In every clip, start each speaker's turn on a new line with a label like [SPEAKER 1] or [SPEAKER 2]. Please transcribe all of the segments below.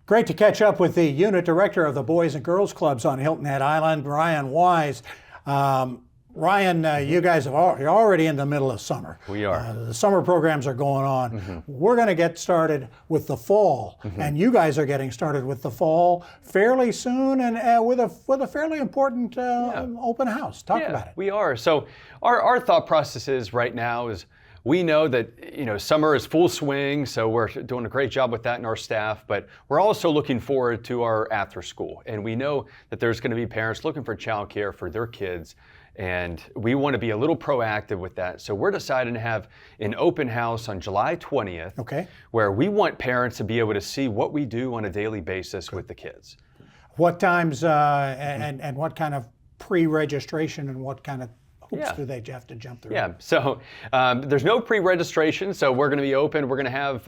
[SPEAKER 1] Great to catch up with the unit director of the Boys and Girls Clubs on Hilton Head Island, Ryan.Wise. Ryan, you guys you're already in the middle of summer.
[SPEAKER 2] We are.
[SPEAKER 1] The summer programs are going on. We're going to get started with the fall, and you guys are getting started with the fall fairly soon, and with a fairly important open house. Talk about it.
[SPEAKER 2] We are. So our thought process is right now is we know that summer is full swing, so we're doing a great job with that in our staff, but we're also looking forward to our after school, and we know that there's going to be parents looking for childcare for their kids. And we want to be a little proactive with that. So we're deciding to have an open house on July 20th, where we want parents to be able to see what we do on a daily basis with the kids.
[SPEAKER 1] What times and what kind of pre-registration and what kind of hoops do they have to jump through?
[SPEAKER 2] Yeah, so there's no pre-registration, so we're going to be open. We're going to have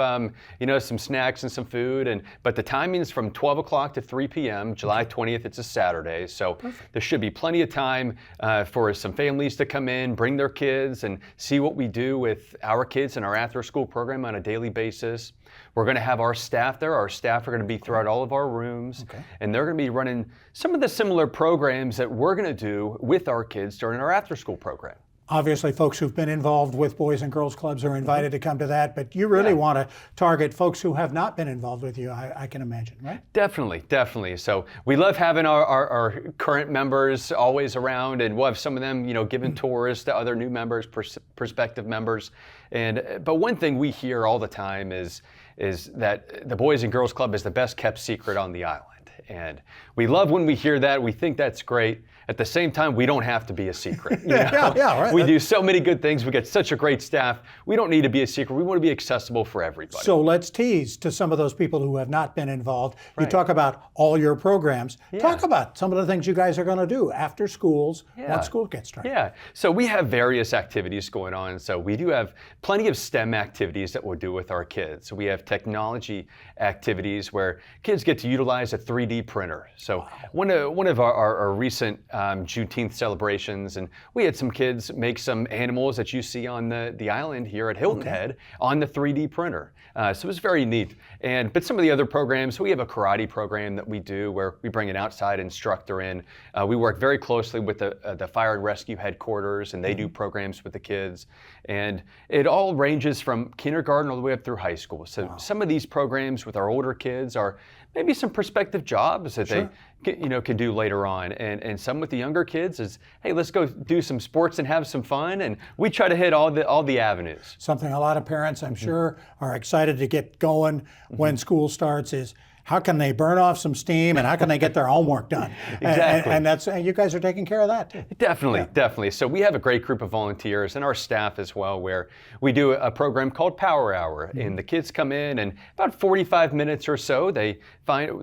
[SPEAKER 2] some snacks and some food, but the timing is from 12 o'clock to 3 p.m. July 20th. It's a Saturday, so there should be plenty of time for some families to come in, bring their kids, and see what we do with our kids in our after-school program on a daily basis. We're going to have our staff there. Our staff are going to be throughout all of our rooms, and they're going to be running some of the similar programs that we're going to do with our kids during our after-school program.
[SPEAKER 1] Obviously, folks who've been involved with Boys and Girls Clubs are invited to come to that, but you really want to target folks who have not been involved with you, I can imagine, right?
[SPEAKER 2] Definitely, definitely. So we love having our current members always around, and we'll have some of them, giving tours to other new members, prospective members. But one thing we hear all the time is that the Boys and Girls Club is the best kept secret on the island. And we love when we hear that. We think that's great. At the same time, we don't have to be a secret.
[SPEAKER 1] Right.
[SPEAKER 2] We do so many good things. We get such a great staff. We don't need to be a secret. We want to be accessible for everybody.
[SPEAKER 1] So let's tease to some of those people who have not been involved. You talk about all your programs. Talk about some of the things you guys are going to do after schools, once school gets started.
[SPEAKER 2] Yeah, so we have various activities going on. So we do have plenty of STEM activities that we'll do with our kids. So we have technology activities where kids get to utilize a 3D printer. So one of our recent Juneteenth celebrations, and we had some kids make some animals that you see on the island here at Hilton Head on the 3D printer. So it was very neat. But some of the other programs, we have a karate program that we do where we bring an outside instructor in. We work very closely with the fire and rescue headquarters, and they do programs with the kids. And it all ranges from kindergarten all the way up through high school. So some of these programs with our older kids are maybe some prospective jobs that they can do later on. And some with the younger kids is, hey, let's go do some sports and have some fun. And we try to hit all the avenues.
[SPEAKER 1] Something a lot of parents, I'm sure, are excited to get going when school starts is, how can they burn off some steam and how can they get their homework done?
[SPEAKER 2] Exactly.
[SPEAKER 1] And you guys are taking care of that too.
[SPEAKER 2] Definitely. So we have a great group of volunteers and our staff as well, where we do a program called Power Hour, and the kids come in, and about 45 minutes or so,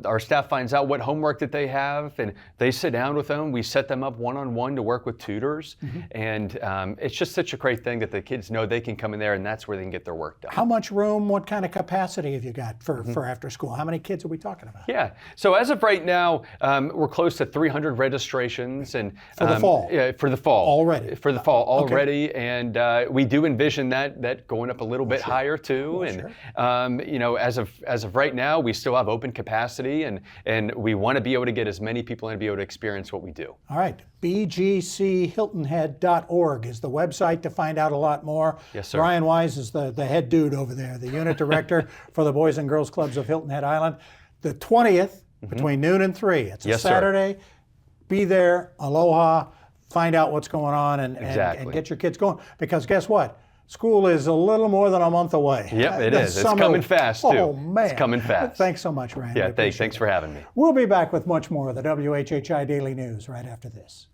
[SPEAKER 2] our staff finds out what homework that they have, and they sit down with them. We set them up one-on-one to work with tutors, and it's just such a great thing that the kids know they can come in there, and that's where they can get their work done.
[SPEAKER 1] How much room, what kind of capacity have you got for after school? How many kids are we talking about?
[SPEAKER 2] Yeah, so as of right now, we're close to 300 registrations, and
[SPEAKER 1] for the fall.
[SPEAKER 2] Yeah, for the fall
[SPEAKER 1] already.
[SPEAKER 2] For the fall already, and we do envision that going up a little bit higher too. As of right now, we still have open capacity, and we want to be able to get as many people in to be able to experience what we do.
[SPEAKER 1] All right, bgchiltonhead.org is the website to find out a lot more.
[SPEAKER 2] Yes, sir.
[SPEAKER 1] Ryan.Wise is the head dude over there, the unit director for the Boys and Girls Clubs of Hilton Head Island. The 20th, between noon and 3. It's a Saturday. Be there, aloha, find out what's going on, and get your kids going. Because guess what? School is a little more than a month away.
[SPEAKER 2] Yep, it is. It's coming fast, too.
[SPEAKER 1] Oh, man.
[SPEAKER 2] It's coming fast.
[SPEAKER 1] Thanks so much, Ryan.
[SPEAKER 2] Yeah, thanks for having me.
[SPEAKER 1] We'll be back with much more of the WHHI Daily News right after this.